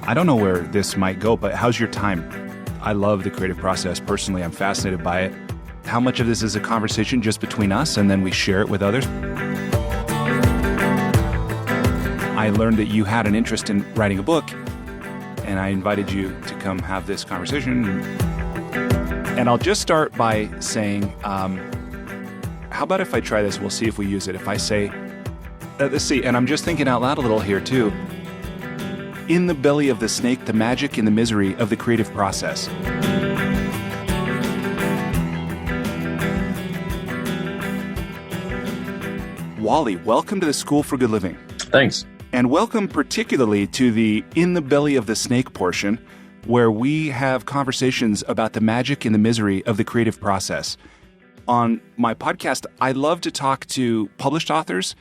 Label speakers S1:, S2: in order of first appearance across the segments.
S1: I don't know where this might go, but how's your time? I love the creative process. Personally, I'm fascinated by it. How much of this is a conversation just between us and then we share it with others? I learned that you had an interest in writing a book, and I invited you to come have this conversation. And I'll just start by saying, how about if I try this? We'll see if we use it. If I say, let's see, and I'm just thinking out loud a little here too. In the belly of the snake, the magic and the misery of the creative process. Wally, welcome to the School for Good Living.
S2: Thanks.
S1: And welcome particularly to the In the Belly of the Snake portion, where we have conversations about the magic and the misery of the creative process. On my podcast, I love to talk to published authors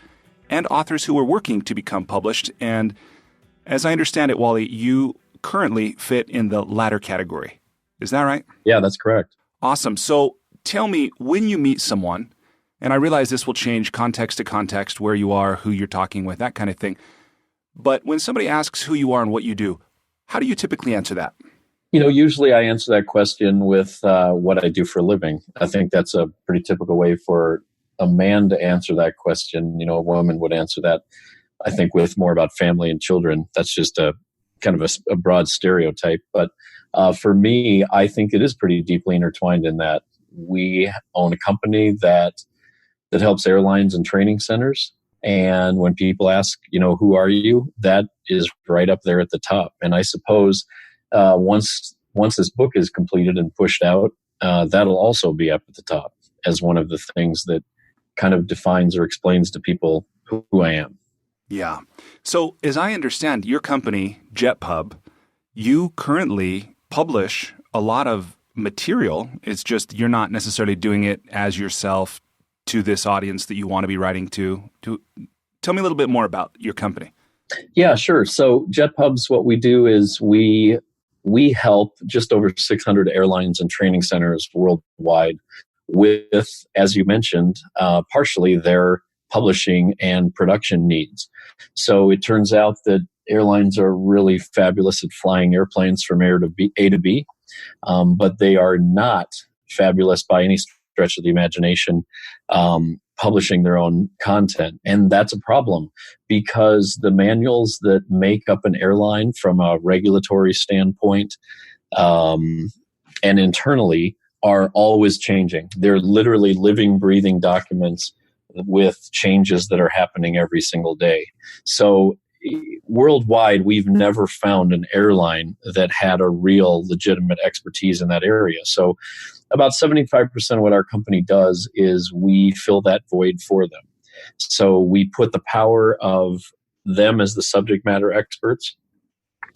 S1: and authors who are working to become published. And as I understand it, Wally, you currently fit in the latter category. Is that right?
S2: Yeah, that's correct.
S1: Awesome. So tell me, when you meet someone, and I realize this will change context to context, where you are, who you're talking with, that kind of thing. But when somebody asks who you are and what you do, how do you typically answer that?
S2: Usually I answer that question with what I do for a living. I think that's a pretty typical way for a man to answer that question. A woman would answer that, I think, with more about family and children. That's just a kind of a broad stereotype. But for me, I think it is pretty deeply intertwined in that we own a company that helps airlines and training centers. And when people ask, who are you? That is right up there at the top. And I suppose once this book is completed and pushed out, that'll also be up at the top as one of the things that kind of defines or explains to people who I am.
S1: Yeah. So as I understand, your company, JETPUB, you currently publish a lot of material. It's just you're not necessarily doing it as yourself to this audience that you want to be writing to. Tell me a little bit more about your company.
S2: Yeah, sure. So JETPUBS, what we do is we help just over 600 airlines and training centers worldwide with, as you mentioned, partially their publishing and production needs. So it turns out that airlines are really fabulous at flying airplanes from A to B, but they are not fabulous by any stretch of the imagination publishing their own content. And that's a problem because the manuals that make up an airline from a regulatory standpoint and internally are always changing. They're literally living, breathing documents with changes that are happening every single day. So worldwide, we've never found an airline that had a real legitimate expertise in that area. So about 75% of what our company does is we fill that void for them. So we put the power of them as the subject matter experts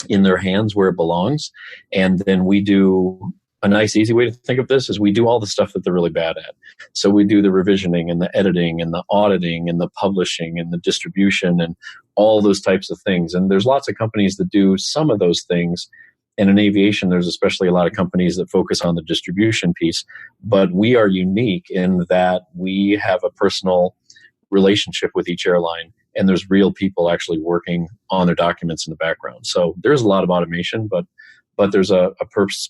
S2: in their hands where it belongs. And then we do a nice, easy way to think of this is we do all the stuff that they're really bad at. So we do the revisioning and the editing and the auditing and the publishing and the distribution and all those types of things. And there's lots of companies that do some of those things. And in aviation, there's especially a lot of companies that focus on the distribution piece. But we are unique in that we have a personal relationship with each airline, and there's real people actually working on their documents in the background. So there's a lot of automation, but there's a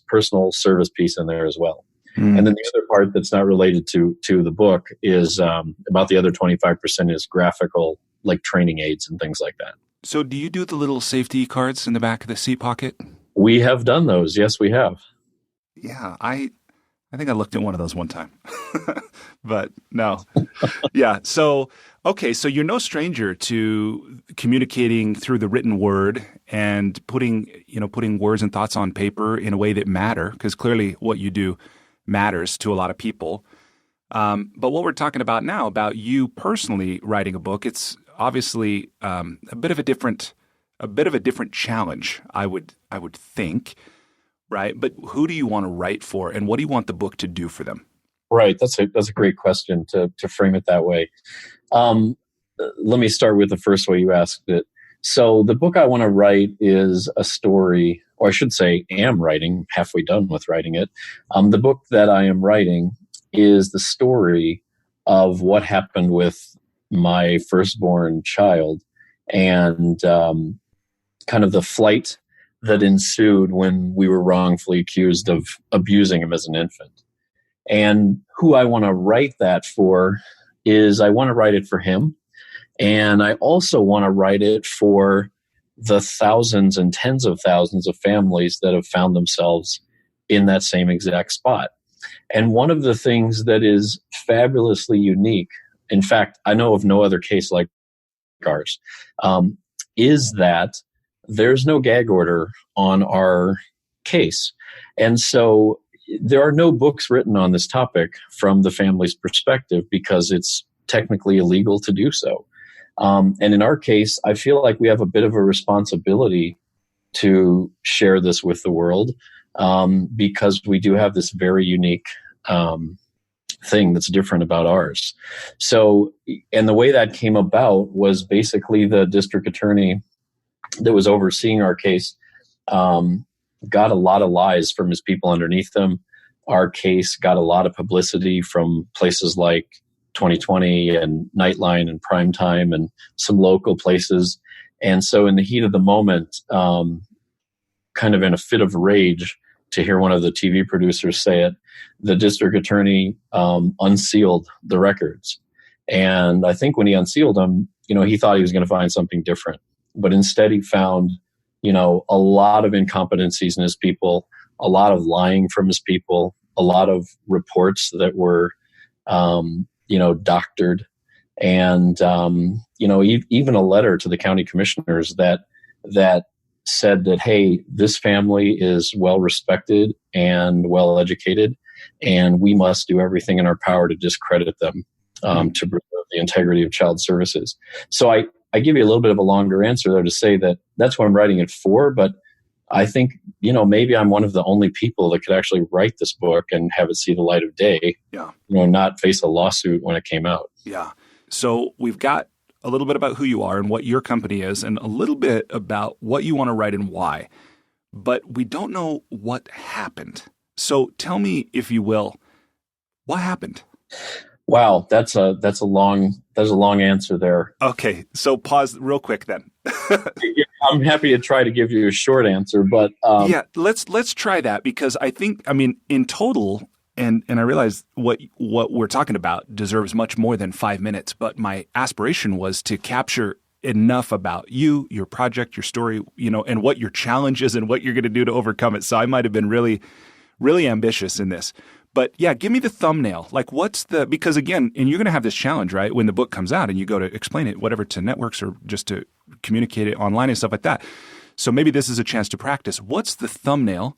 S2: personal service piece in there as well. And then the other part that's not related to the book is about the other 25% is graphical, like training aids and things like that.
S1: So do you do the little safety cards in the back of the seat pocket?
S2: We have done those. Yes, we have.
S1: Yeah, I think I looked at one of those one time, but no. Yeah. So, okay. So you're no stranger to communicating through the written word and putting words and thoughts on paper in a way that matter, because clearly what you do matters to a lot of people. But what we're talking about now, about you personally writing a book, it's obviously a bit of a different challenge, I would think. Right. But who do you want to write for, and what do you want the book to do for them?
S2: Right. That's a great question to frame it that way. Let me start with the first way you asked it. So the book I want to write is a story, or I should say am writing, halfway done with writing it. The book that I am writing is the story of what happened with my firstborn child and kind of the flight that ensued when we were wrongfully accused of abusing him as an infant. And who I want to write that for is I want to write it for him. And I also want to write it for the thousands and tens of thousands of families that have found themselves in that same exact spot. And one of the things that is fabulously unique, in fact, I know of no other case like ours, is that there's no gag order on our case. And so there are no books written on this topic from the family's perspective because it's technically illegal to do so. And in our case, I feel like we have a bit of a responsibility to share this with the world because we do have this very unique thing that's different about ours. So, and the way that came about was basically the district attorney that was overseeing our case got a lot of lies from his people underneath him. Our case got a lot of publicity from places like 2020 and Nightline and Primetime and some local places. And so in the heat of the moment, kind of in a fit of rage to hear one of the TV producers say it, the district attorney unsealed the records. And I think when he unsealed them, he thought he was going to find something different. But instead he found, a lot of incompetencies in his people, a lot of lying from his people, a lot of reports that were, doctored. And, even a letter to the county commissioners that said that, hey, this family is well respected and well educated, and we must do everything in our power to discredit them to preserve the integrity of child services. So I give you a little bit of a longer answer there to say that that's what I'm writing it for, but I think, maybe I'm one of the only people that could actually write this book and have it see the light of day, not face a lawsuit when it came out.
S1: Yeah. So we've got a little bit about who you are and what your company is and a little bit about what you want to write and why, but we don't know what happened. So tell me, if you will, what happened?
S2: Wow, that's a long answer there.
S1: Okay, so pause real quick then.
S2: I'm happy to try to give you a short answer, but
S1: let's try that because I think in total, and I realize what we're talking about deserves much more than 5 minutes. But my aspiration was to capture enough about you, your project, your story, and what your challenge is and what you're going to do to overcome it. So I might have been really, really ambitious in this. But yeah, give me the thumbnail. Like because again, and you're going to have this challenge, right? When the book comes out and you go to explain it, whatever, to networks or just to communicate it online and stuff like that. So maybe this is a chance to practice. What's the thumbnail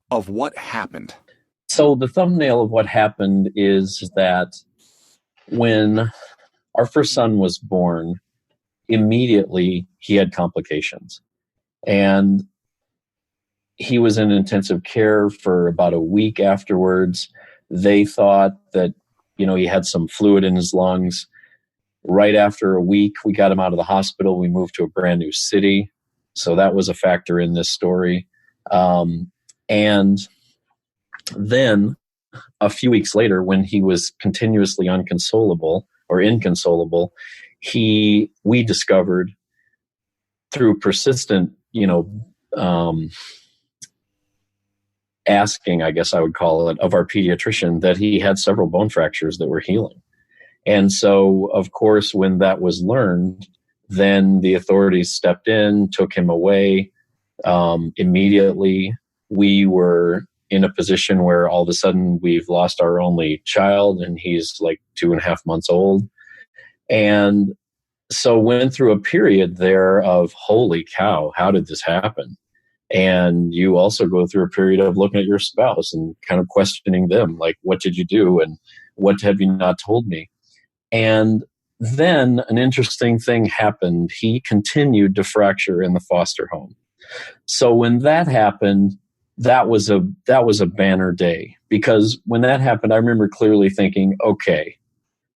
S1: of what happened?
S2: So the thumbnail of what happened is that when our first son was born, immediately he had complications. And he was in intensive care for about a week afterwards. They thought that, he had some fluid in his lungs. Right after a week, we got him out of the hospital. We moved to a brand new city. So that was a factor in this story. And then a few weeks later, when he was continuously inconsolable, we discovered through persistent, asking, I guess I would call it, of our pediatrician that he had several bone fractures that were healing. And so, of course, when that was learned, then the authorities stepped in, took him away. Immediately, we were in a position where all of a sudden we've lost our only child, and he's like 2.5 months old. And so went through a period there of, holy cow, how did this happen? And you also go through a period of looking at your spouse and kind of questioning them, like, what did you do? And what have you not told me? And then an interesting thing happened. He continued to fracture in the foster home. So when that happened, that was a banner day, because when that happened, I remember clearly thinking, okay,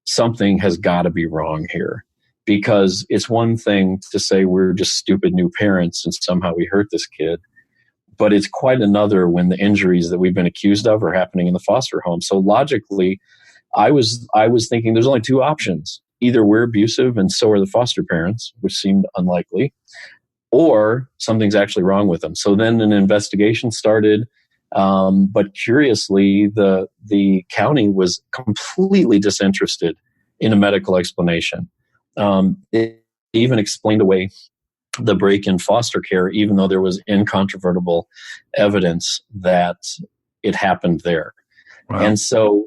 S2: something has got to be wrong here, because it's one thing to say we're just stupid new parents and somehow we hurt this kid, but it's quite another when the injuries that we've been accused of are happening in the foster home. So logically, I was thinking there's only two options. Either we're abusive and so are the foster parents, which seemed unlikely, or something's actually wrong with him. So then an investigation started. But curiously, the county was completely disinterested in a medical explanation. It even explained away the break in foster care, even though there was incontrovertible evidence that it happened there.
S1: Wow.
S2: And so,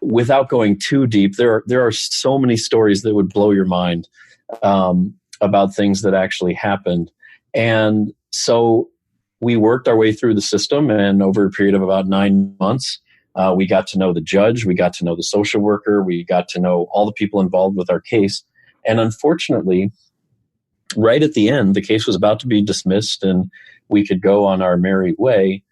S2: without going too deep, there are so many stories that would blow your mind about things that actually happened. And so we worked our way through the system, and over a period of about 9 months, we got to know the judge, we got to know the social worker, we got to know all the people involved with our case. And unfortunately, right at the end, the case was about to be dismissed and we could go on our merry way.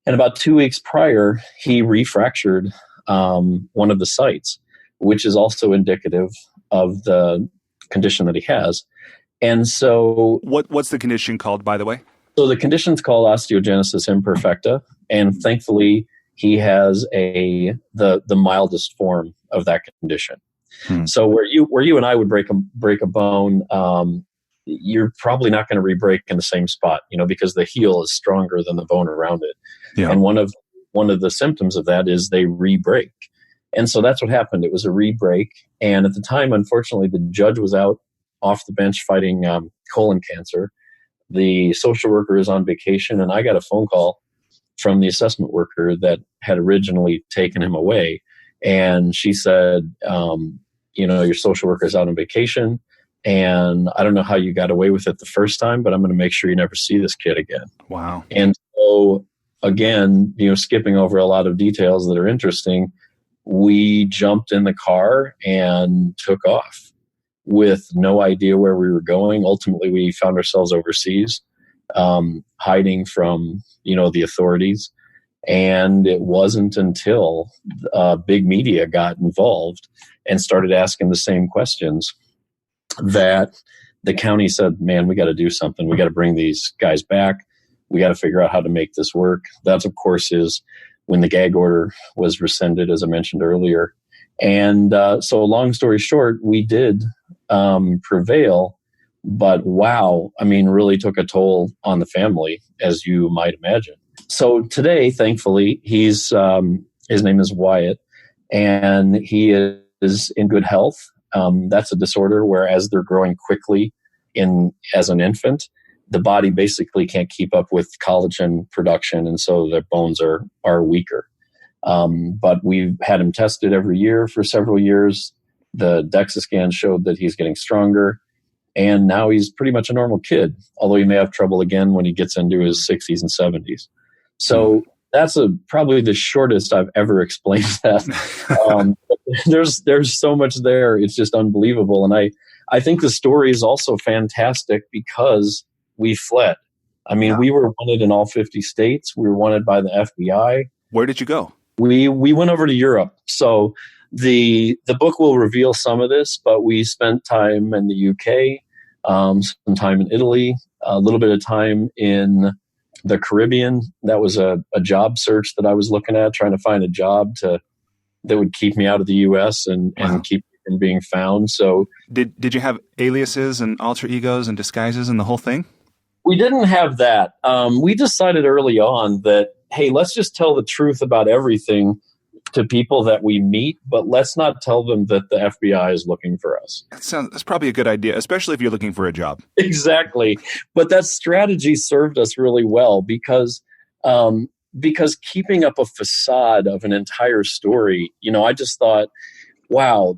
S2: And about 2 weeks prior, he refractured one of the sites, which is also indicative of the condition that he has. And so,
S1: what's the condition called, by the way?
S2: So the condition's called osteogenesis imperfecta, and thankfully he has the mildest form of that condition. So where you and I would break a bone, you're probably not going to re-break in the same spot, because the heel is stronger than the bone around it. Yeah. And one of the symptoms of that is they re-break. And so that's what happened. It was a re-break. And at the time, unfortunately, the judge was out off the bench fighting colon cancer. The social worker is on vacation, and I got a phone call from the assessment worker that had originally taken him away. And she said, your social worker is out on vacation, and I don't know how you got away with it the first time, but I'm going to make sure you never see this kid again.
S1: Wow.
S2: And so, again, skipping over a lot of details that are interesting, we jumped in the car and took off with no idea where we were going. Ultimately, we found ourselves overseas, hiding from, the authorities. And it wasn't until big media got involved and started asking the same questions that the county said, man, we got to do something. We got to bring these guys back. We got to figure out how to make this work. That, of course, is when the gag order was rescinded, as I mentioned earlier. And so long story short, we did prevail, but wow, really took a toll on the family, as you might imagine. So today, thankfully, his name is Wyatt, and he is in good health. That's a disorder where as they're growing quickly as an infant, the body basically can't keep up with collagen production, and so their bones are weaker. But we've had him tested every year for several years. The DEXA scan showed that he's getting stronger, and now he's pretty much a normal kid, although he may have trouble again when he gets into his 60s and 70s. So that's probably the shortest I've ever explained that. There's so much there. It's just unbelievable. And I think the story is also fantastic because we fled. We were wanted in all 50 states. We were wanted by the FBI.
S1: Where did you go?
S2: We went over to Europe. So the book will reveal some of this, but we spent time in the UK, some time in Italy, a little bit of time in the Caribbean. That was a job search that I was looking at, trying to find a job that would keep me out of the U.S. and keep me from being found. So
S1: did you have aliases and alter egos and disguises and the whole thing?
S2: We didn't have that. We decided early on that, hey, let's just tell the truth about everything to people that we meet, but let's not tell them that the FBI is looking for us.
S1: That's probably a good idea, especially if you're looking for a job.
S2: Exactly. But that strategy served us really well because keeping up a facade of an entire story, I just thought, wow,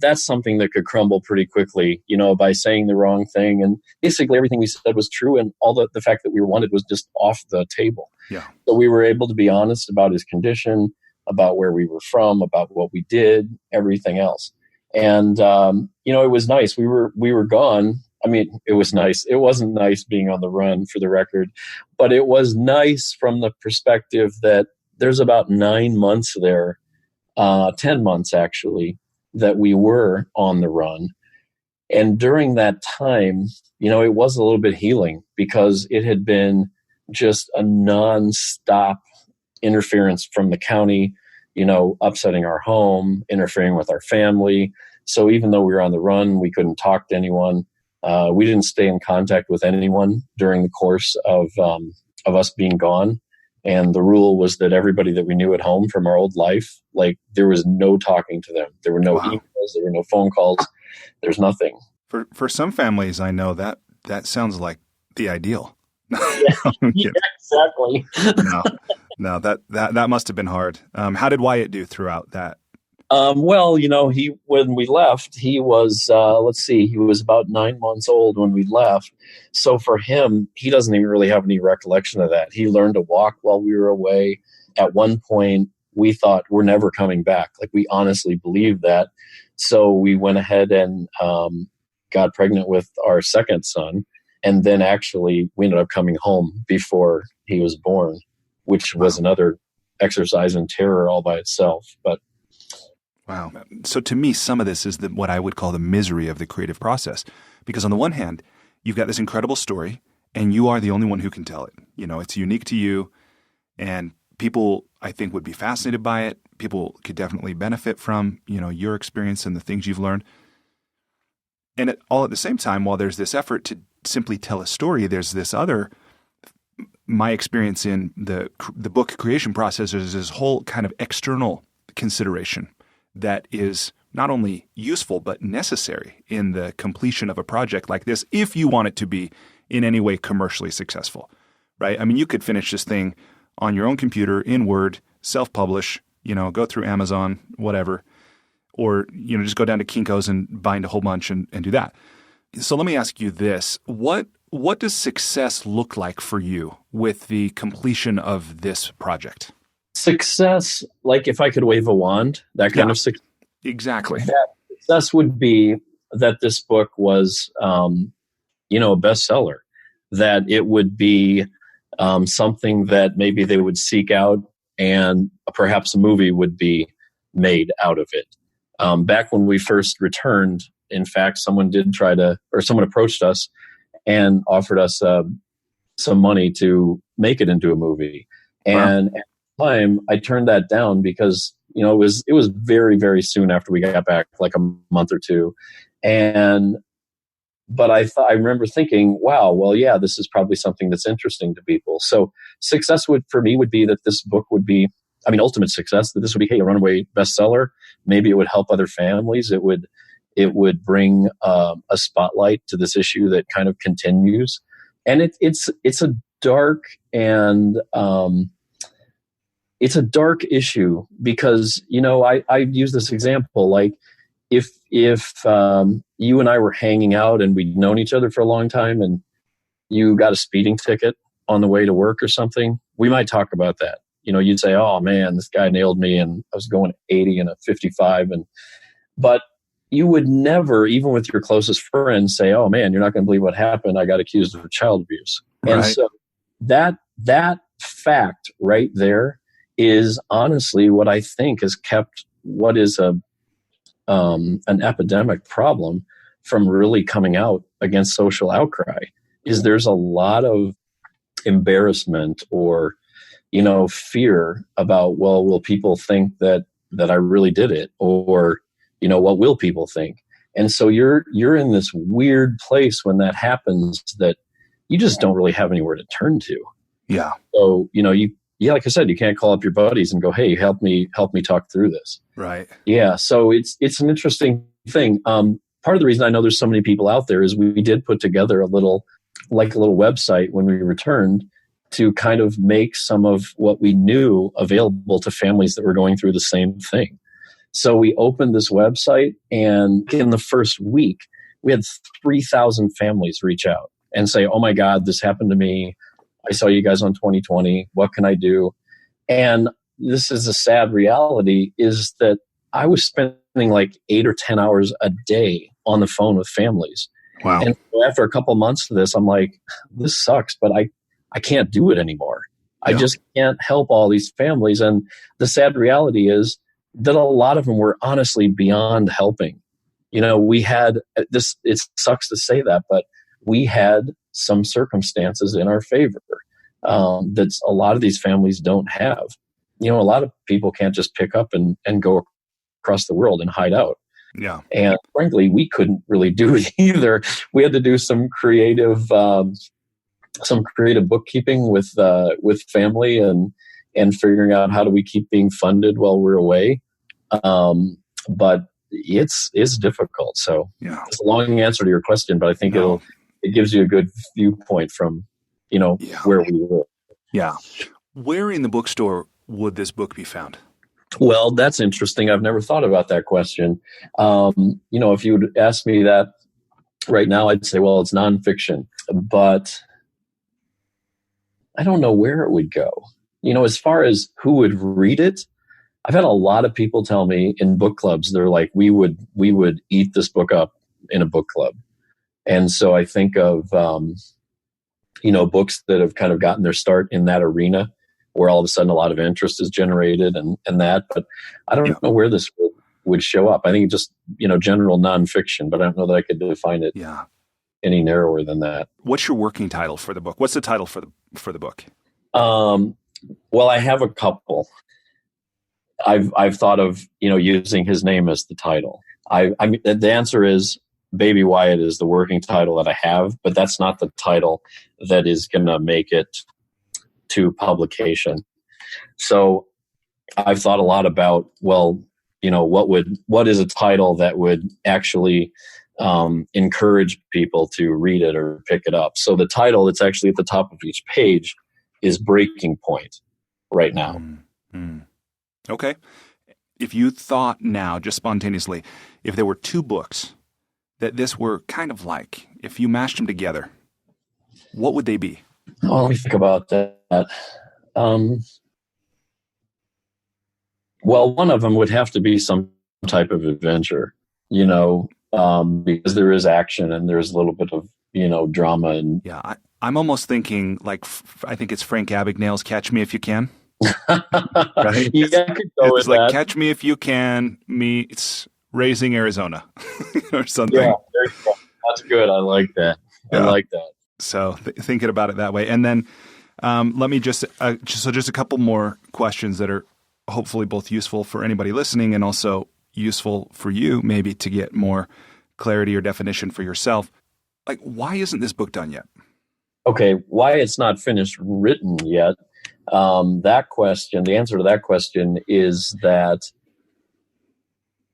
S2: that's something that could crumble pretty quickly, by saying the wrong thing. And basically everything we said was true, and all the fact that we were wanted was just off the table.
S1: Yeah.
S2: So we were able to be honest about his condition, about where we were from, about what we did, everything else. And, it was nice. We were gone. It was nice. It wasn't nice being on the run, for the record, but it was nice from the perspective that there's about 9 months there, 10 months actually, that we were on the run. And during that time, it was a little bit healing because it had been just a nonstop interference from the county, upsetting our home, interfering with our family. So even though we were on the run, we couldn't talk to anyone. We didn't stay in contact with anyone during the course of us being gone. And the rule was that everybody that we knew at home from our old life, like there was no talking to them. There were no emails. There were no phone calls. There's nothing.
S1: For some families, I know that sounds like the ideal.
S2: Yeah, exactly.
S1: No, that must have been hard. How did Wyatt do throughout that?
S2: Well, when we left, he was, he was about 9 months old when we left. So for him, he doesn't even really have any recollection of that. He learned to walk while we were away. At one point, we thought we're never coming back. Like, we honestly believed that. So we went ahead and got pregnant with our second son. And then actually we ended up coming home before he was born, which was another exercise in terror all by itself. But
S1: wow. So to me, some of this is what I would call the misery of the creative process. Because on the one hand, you've got this incredible story and you are the only one who can tell it. It's unique to you and people, I think, would be fascinated by it. People could definitely benefit from, your experience and the things you've learned. And all at the same time, while there's this effort to simply tell a story, there's this other, my experience in the book creation process is this whole kind of external consideration that is not only useful but necessary in the completion of a project like this if you want it to be in any way commercially successful, right? I mean, you could finish this thing on your own computer in Word, self-publish, go through Amazon, whatever, or, just go down to Kinko's and bind a whole bunch and do that. So let me ask you this. What does success look like for you with the completion of this project?
S2: Success, like if I could wave a wand, that kind of success.
S1: Exactly.
S2: That success would be that this book was, a bestseller, that it would be something that maybe they would seek out and perhaps a movie would be made out of it. Back when we first returned, in fact, someone approached us and offered us some money to make it into a movie. And at the time, I turned that down because, it was very, very soon after we got back, like a month or two. But I remember thinking, wow, well, yeah, this is probably something that's interesting to people. So success for me would be that this book would be, ultimate success, that this would be a runaway bestseller. Maybe it would help other families. It would bring a spotlight to this issue that kind of continues. And it's a dark and it's a dark issue because, I use this example, like if you and I were hanging out and we'd known each other for a long time and you got a speeding ticket on the way to work or something, we might talk about that. You'd say, oh man, this guy nailed me and I was going 80 and a 55. But you would never, even with your closest friends, say, oh man, you're not going to believe what happened. I got accused of child abuse. Right. And so that fact right there is honestly what I think has kept what is an epidemic problem from really coming out against social outcry. Is there's a lot of embarrassment or fear about, well, will people think that I really did it, or what will people think? And so you're in this weird place when that happens that you just don't really have anywhere to turn to.
S1: Yeah.
S2: So like I said, you can't call up your buddies and go, hey, help me talk through this.
S1: Right.
S2: Yeah. So it's an interesting thing. Part of the reason I know there's so many people out there is we did put together a little website when we returned to kind of make some of what we knew available to families that were going through the same thing. So we opened this website, and in the first week, we had 3,000 families reach out and say, oh my God, this happened to me. I saw you guys on 2020. What can I do? And this is a sad reality, is that I was spending like 8 or 10 hours a day on the phone with families.
S1: Wow.
S2: And after a couple months of this, I'm like, this sucks, but I can't do it anymore. Yeah. I just can't help all these families. And the sad reality is that a lot of them were honestly beyond helping. We had this, it sucks to say that, but we had some circumstances in our favor that a lot of these families don't have. A lot of people can't just pick up and go across the world and hide out.
S1: Yeah.
S2: And frankly, we couldn't really do it either. We had to do some creative bookkeeping with family and figuring out how do we keep being funded while we're away. But it's difficult. So
S1: Yeah.
S2: it's a long answer to your question, but I think it gives you a good viewpoint from, where we were.
S1: Yeah. Where in the bookstore would this book be found?
S2: Well, that's interesting. I've never thought about that question. If you would ask me that right now, I'd say, well, it's nonfiction, but I don't know where it would go. As far as who would read it, I've had a lot of people tell me in book clubs, they're like, we would eat this book up in a book club. And so I think of, books that have kind of gotten their start in that arena where all of a sudden a lot of interest is generated and that, but I don't know where this would show up. I think just, general nonfiction, but I don't know that I could define it any narrower than that.
S1: What's your working title for the book? What's the title for the book?
S2: Well, I have a couple. I've thought of, using his name as the title. I mean, the answer is Baby Wyatt is the working title that I have, but that's not the title that is going to make it to publication. So I've thought a lot about, well, what is a title that would actually encourage people to read it or pick it up. So the title that's actually at the top of each page is Breaking Point right now.
S1: Mm-hmm. Okay. If you thought now, just spontaneously, if there were two books that this were kind of like, if you mashed them together, what would they be?
S2: Oh, let me think about that. Well, one of them would have to be some type of adventure, because there is action and there's a little bit of, drama. And
S1: yeah, I'm almost thinking like, I think it's Frank Abagnale's Catch Me If You Can. Right?
S2: Yeah, I could go
S1: it's
S2: with
S1: like
S2: that.
S1: Catch Me If You Can meets Raising Arizona or something.
S2: Yeah, there you go. That's good. I like that.
S1: Yeah.
S2: I like that.
S1: So thinking about it that way. And then let me just a couple more questions that are hopefully both useful for anybody listening and also useful for you maybe to get more clarity or definition for yourself. Like, why isn't this book done yet?
S2: Okay, why it's not finished written yet? The answer to that question is that,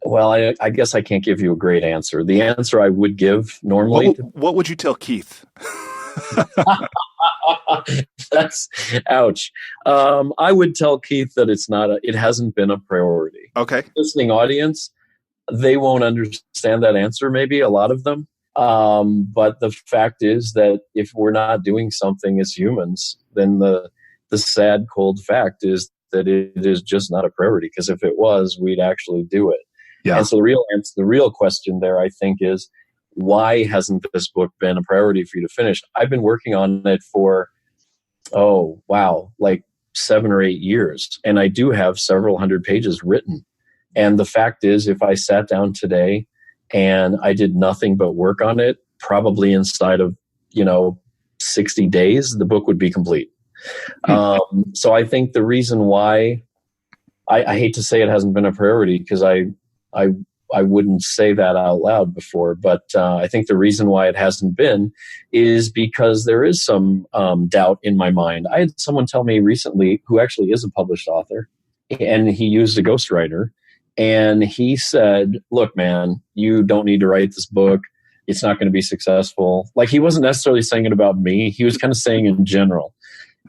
S2: well, I guess I can't give you a great answer. The answer I would give normally...
S1: What would you tell Keith?
S2: That's ouch. I would tell Keith that it hasn't been a priority.
S1: Okay.
S2: Listening audience, they won't understand that answer, maybe, a lot of them. But the fact is that if we're not doing something as humans, then the sad, cold fact is that it is just not a priority, because if it was, we'd actually do it.
S1: Yeah.
S2: And so the real question there, I think, is why hasn't this book been a priority for you to finish? I've been working on it for, like 7 or 8 years. And I do have several hundred pages written. And the fact is, if I sat down today and I did nothing but work on it, probably inside of, 60 days, the book would be complete. So I think the reason why I hate to say it hasn't been a priority, because I wouldn't say that out loud before, but I think the reason why it hasn't been is because there is some doubt in my mind. I had someone tell me recently, who actually is a published author, and he used a ghostwriter, and he said, look, man, you don't need to write this book. It's not going to be successful. Like, he wasn't necessarily saying it about me. He was kind of saying in general.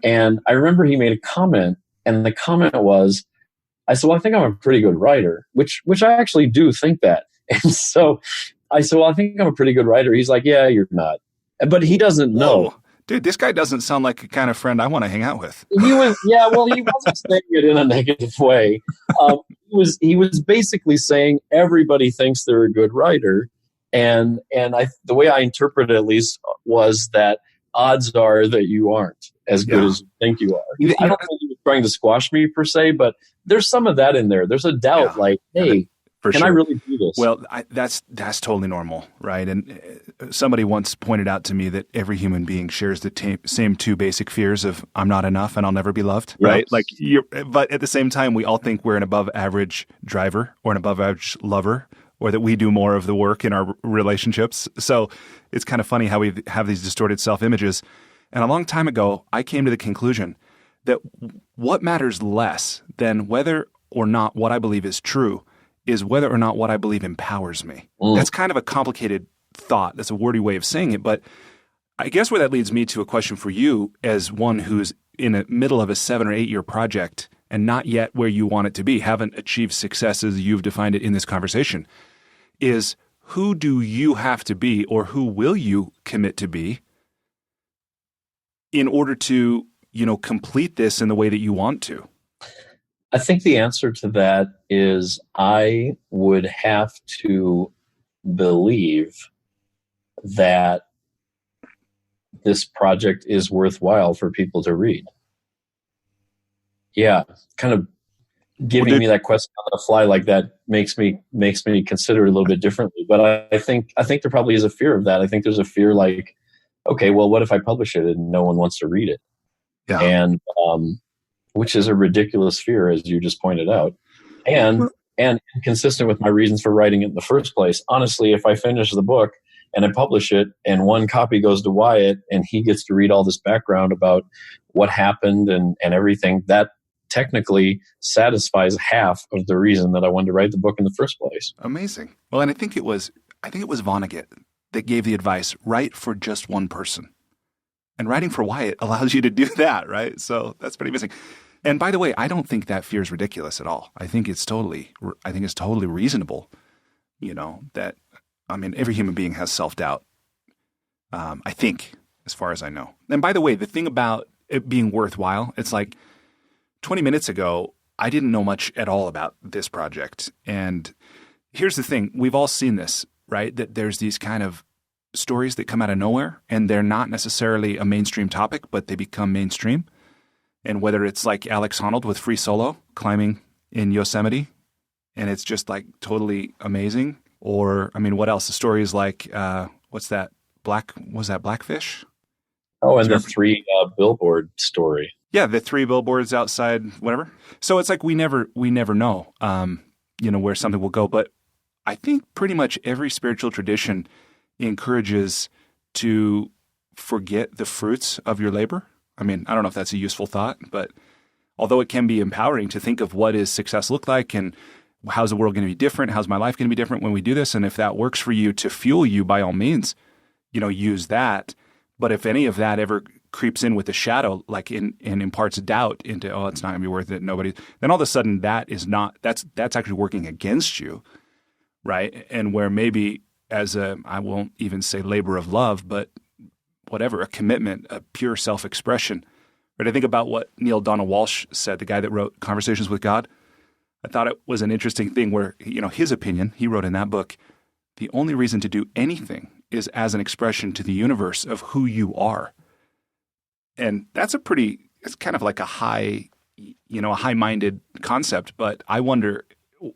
S2: And I remember he made a comment, and the comment was, I said, well, I think I'm a pretty good writer, which I actually do think that. And so I said, well, I think I'm a pretty good writer. He's like, yeah, you're not. But he doesn't know.
S1: Whoa. Dude, this guy doesn't sound like the kind of friend I want to hang out with.
S2: He wasn't saying it in a negative way. He was basically saying everybody thinks they're a good writer. And the way I interpret it, at least, was that odds are that you aren't as good as you think you are. I don't think he was trying to squash me per se, but there's some of that in there. There's a doubt, like, hey, can I really do this?
S1: Well, that's totally normal, right? And somebody once pointed out to me that every human being shares the same two basic fears of I'm not enough and I'll never be loved, right? Like, but at the same time, we all think we're an above average driver or an above average lover or that we do more of the work in our relationships. So it's kind of funny how we have these distorted self-images. And a long time ago, I came to the conclusion that what matters less than whether or not what I believe is true is whether or not what I believe empowers me. That's kind of a complicated thought. That's a wordy way of saying it. But I guess where that leads me to a question for you as one who's in the middle of a 7 or 8 year project and not yet where you want it to be, haven't achieved success as you've defined it in this conversation, is who do you have to be, or who will you commit to be in order to, complete this in the way that you want to?
S2: I think the answer to that is I would have to believe that this project is worthwhile for people to read. Yeah, kind of giving me that question on the fly like that makes me consider it a little bit differently. But I think there probably is a fear of that. I think there's a fear like, okay, well, what if I publish it and no one wants to read it?
S1: Yeah.
S2: And which is a ridiculous fear, as you just pointed out, and consistent with my reasons for writing it in the first place. Honestly, if I finish the book and I publish it and one copy goes to Wyatt and he gets to read all this background about what happened and everything, that technically satisfies half of the reason that I wanted to write the book in the first place.
S1: Amazing. Well, and I think it was Vonnegut that gave the advice, write for just one person. And writing for Wyatt allows you to do that, right? So that's pretty amazing. And by the way, I don't think that fear is ridiculous at all. I think it's totally reasonable, that, every human being has self-doubt. I think, as far as I know. And by the way, the thing about it being worthwhile, it's like 20 minutes ago, I didn't know much at all about this project. And here's the thing. We've all seen this, right? That there's these kind of stories that come out of nowhere and they're not necessarily a mainstream topic, but they become mainstream. And whether it's like Alex Honnold with Free Solo climbing in Yosemite, and it's just like totally amazing. Or, what else? The story is like, what's that? Blackfish?
S2: Oh, and the 3 billboard story.
S1: Yeah, the 3 billboards outside, whatever. So it's like we never know, where something will go. But I think pretty much every spiritual tradition encourages to forget the fruits of your labor. I don't know if that's a useful thought, but although it can be empowering to think of what does success look like and how's the world going to be different, how's my life going to be different when we do this, and if that works for you to fuel you, by all means, use that. But if any of that ever creeps in with a shadow, like and imparts doubt into, it's not going to be worth it, then all of a sudden that's actually working against you, right? And where maybe as I won't even say labor of love, but whatever, a commitment, a pure self-expression. Right? I think about what Neil Donald Walsh said, the guy that wrote Conversations with God. I thought it was an interesting thing where, his opinion, he wrote in that book, the only reason to do anything is as an expression to the universe of who you are. And it's kind of like a high-minded concept, but I wonder,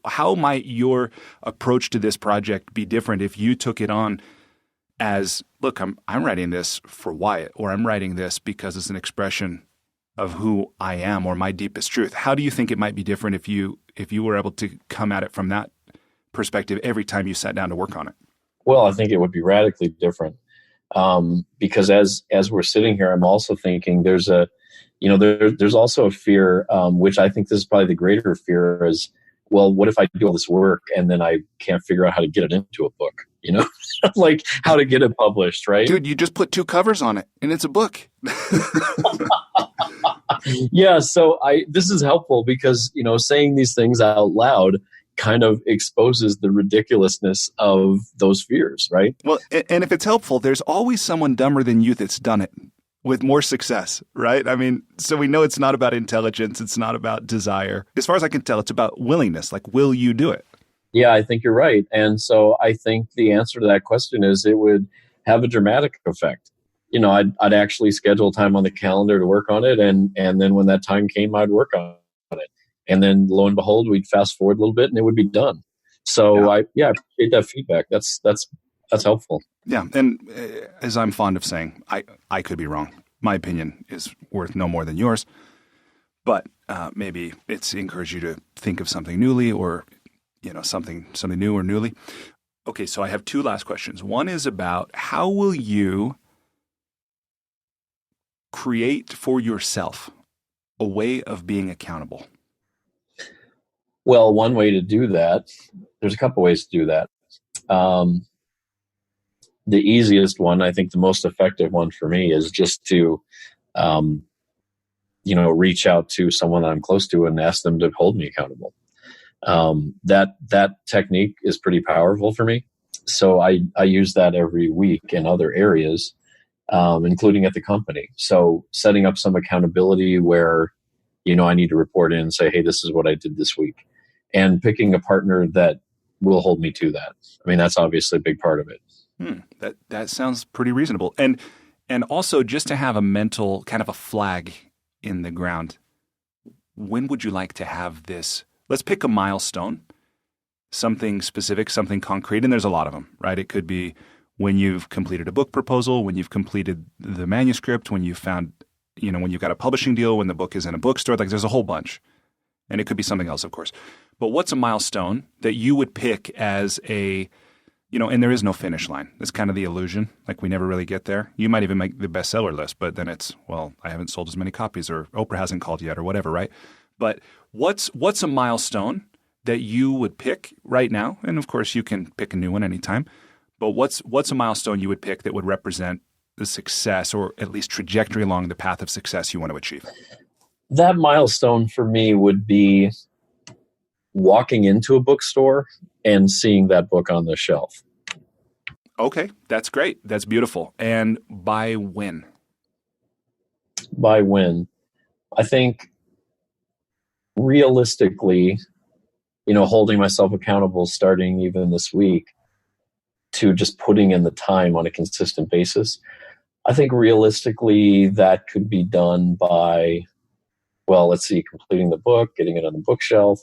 S1: how might your approach to this project be different if you took it on as, look, I'm writing this for Wyatt, or I'm writing this because it's an expression of who I am or my deepest truth? How do you think it might be different if you were able to come at it from that perspective every time you sat down to work on it?
S2: Well, I think it would be radically different, because as we're sitting here, I'm also thinking there's also a fear, which I think this is probably the greater fear, is, well, what if I do all this work and then I can't figure out how to get it into a book? Like how to get it published, right?
S1: Dude, you just put 2 covers on it and it's a book.
S2: Yeah. So this is helpful because, saying these things out loud kind of exposes the ridiculousness of those fears, right?
S1: Well, and if it's helpful, there's always someone dumber than you that's done it with more success, right? So we know it's not about intelligence. It's not about desire. As far as I can tell, it's about willingness. Like, will you do it?
S2: Yeah, I think you're right. And so I think the answer to that question is it would have a dramatic effect. I'd actually schedule time on the calendar to work on it. And then when that time came, I'd work on it. And then lo and behold, we'd fast forward a little bit and it would be done. So I appreciate that feedback. That's helpful.
S1: Yeah. And as I'm fond of saying, I could be wrong. My opinion is worth no more than yours, but maybe it's encouraged you to think of something newly or something new or newly. Okay, so I have two last questions. One is about how will you create for yourself a way of being accountable?
S2: Well, one way to do that, there's a couple ways to do that. The easiest one, I think the most effective one for me, is just to, reach out to someone that I'm close to and ask them to hold me accountable. That technique is pretty powerful for me. So I use that every week in other areas, including at the company. So setting up some accountability where, I need to report in and say, hey, this is what I did this week. And picking a partner that will hold me to that. I mean, that's obviously a big part of it.
S1: That sounds pretty reasonable. And also just to have a mental kind of a flag in the ground. When would you like to have this? Let's pick a milestone, something specific, something concrete. And there's a lot of them, right? It could be when you've completed a book proposal, when you've completed the manuscript, when you've found, when you've got a publishing deal, when the book is in a bookstore, like there's a whole bunch. And it could be something else, of course. But what's a milestone that you would pick as a, and there is no finish line. It's kind of the illusion. Like we never really get there. You might even make the bestseller list, but then it's, well, I haven't sold as many copies or Oprah hasn't called yet or whatever, right? But what's a milestone that you would pick right now? And of course you can pick a new one anytime. But what's a milestone you would pick that would represent the success or at least trajectory along the path of success you want to achieve?
S2: That milestone for me would be walking into a bookstore and seeing that book on the shelf.
S1: Okay, that's great. That's beautiful. And by when?
S2: By when? I think realistically, holding myself accountable starting even this week to just putting in the time on a consistent basis. I think realistically that could be done by, completing the book, getting it on the bookshelf.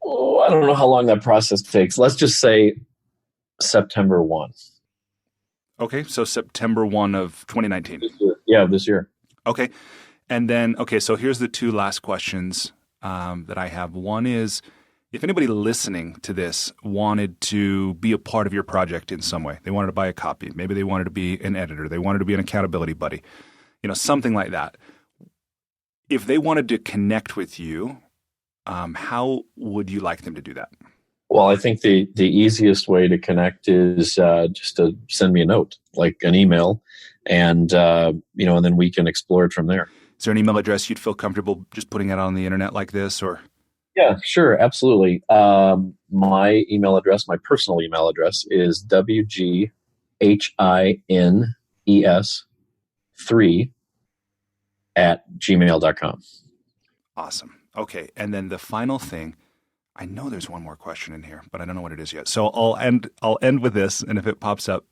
S2: I don't know how long that process takes. Let's just say September 1.
S1: Okay, so September 1 of 2019.
S2: Yeah, this year.
S1: Okay. And then, so here's the two last questions that I have. One is, if anybody listening to this wanted to be a part of your project in some way, they wanted to buy a copy, maybe they wanted to be an editor, they wanted to be an accountability buddy, something like that. If they wanted to connect with you, how would you like them to do that?
S2: Well, I think the easiest way to connect is just to send me a note, like an email, and and then we can explore it from there.
S1: Is there an email address you'd feel comfortable just putting out on the internet like this, or?
S2: Yeah, sure, absolutely. My email address, my personal email address, is wghines3@gmail.com.
S1: Awesome. Okay, and then the final thing, I know there's one more question in here, but I don't know what it is yet. So I'll end with this, and if it pops up,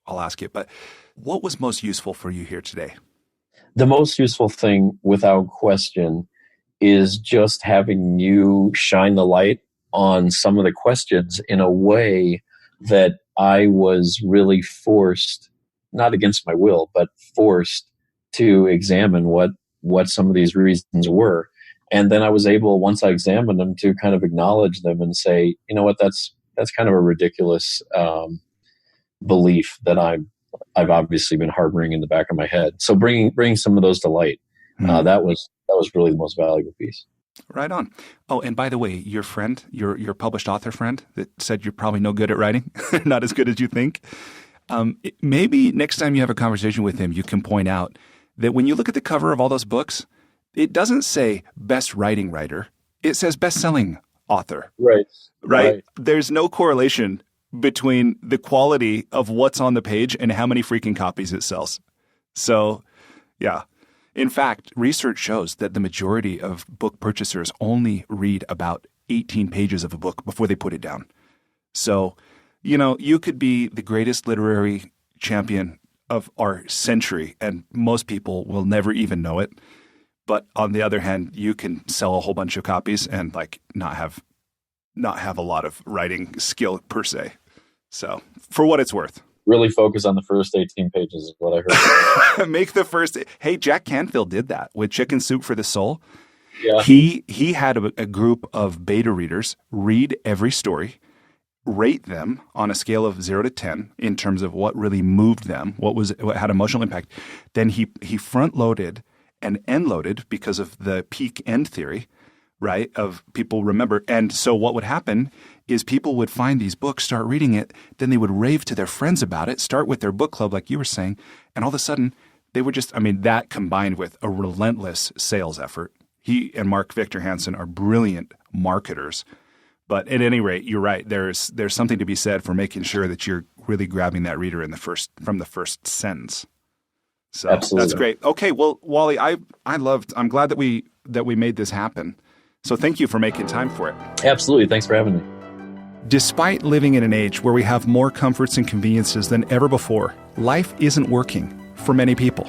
S1: I'll ask it. But what was most useful for you here today?
S2: The most useful thing, without question, is just having you shine the light on some of the questions in a way that I was really forced, not against my will, but forced to examine what some of these reasons were. And then I was able, once I examined them, to kind of acknowledge them and say, you know what, that's kind of a ridiculous belief that I've obviously been harboring in the back of my head. So bringing some of those to light, that was really the most valuable piece.
S1: Right on. Oh, and by the way, your friend, your published author friend that said you're probably no good at writing, not as good as you think. Maybe next time you have a conversation with him, you can point out that when you look at the cover of all those books, it doesn't say best writing writer. It says best-selling author. Right. There's no correlation between the quality of what's on the page and how many freaking copies it sells. So, yeah. In fact, research shows that the majority of book purchasers only read about 18 pages of a book before they put it down. So, you could be the greatest literary champion of our century, and most people will never even know it. But on the other hand, you can sell a whole bunch of copies and not have a lot of writing skill per se. So, for what it's worth.
S2: Really focus on the first 18 pages is what I heard.
S1: Hey, Jack Canfield did that with Chicken Soup for the Soul.
S2: Yeah.
S1: He had a group of beta readers read every story, rate them on a scale of 0 to 10 in terms of what really moved them, what had emotional impact. Then he front loaded and end loaded because of the peak end theory, right? Of people remember. And so what would happen is people would find these books, start reading it, then they would rave to their friends about it, start with their book club, like you were saying, and all of a sudden they would just, that combined with a relentless sales effort. He and Mark Victor Hansen are brilliant marketers. But at any rate, you're right. There's something to be said for making sure that you're really grabbing that reader from the first sentence. So
S2: Absolutely.
S1: That's great. Okay, well, Wally, I'm glad that we made this happen. So thank you for making time for it.
S2: Absolutely. Thanks for having me.
S1: Despite living in an age where we have more comforts and conveniences than ever before, life isn't working for many people.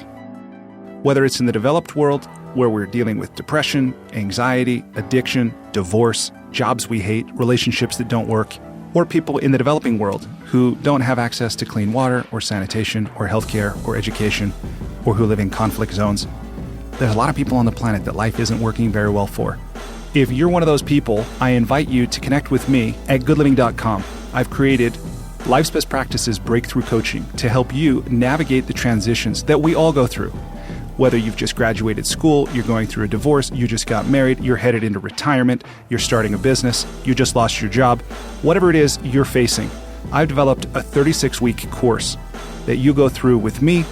S1: Whether it's in the developed world, where we're dealing with depression, anxiety, addiction, divorce, jobs we hate, relationships that don't work, or people in the developing world who don't have access to clean water or sanitation or healthcare or education, or who live in conflict zones, there's a lot of people on the planet that life isn't working very well for. If you're one of those people, I invite you to connect with me at goodliving.com. I've created Life's Best Practices Breakthrough Coaching to help you navigate the transitions that we all go through. Whether you've just graduated school, you're going through a divorce, you just got married, you're headed into retirement, you're starting a business, you just lost your job, whatever it is you're facing, I've developed a 36-week course that you go through with me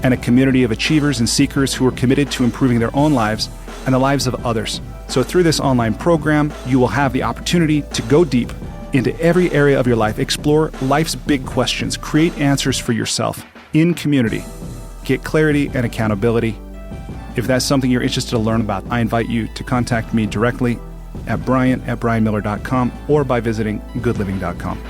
S1: and a community of achievers and seekers who are committed to improving their own lives and the lives of others. So through this online program, you will have the opportunity to go deep into every area of your life, explore life's big questions, create answers for yourself in community, get clarity and accountability. If that's something you're interested to learn about, I invite you to contact me directly at brian@brianmiller.com or by visiting goodliving.com.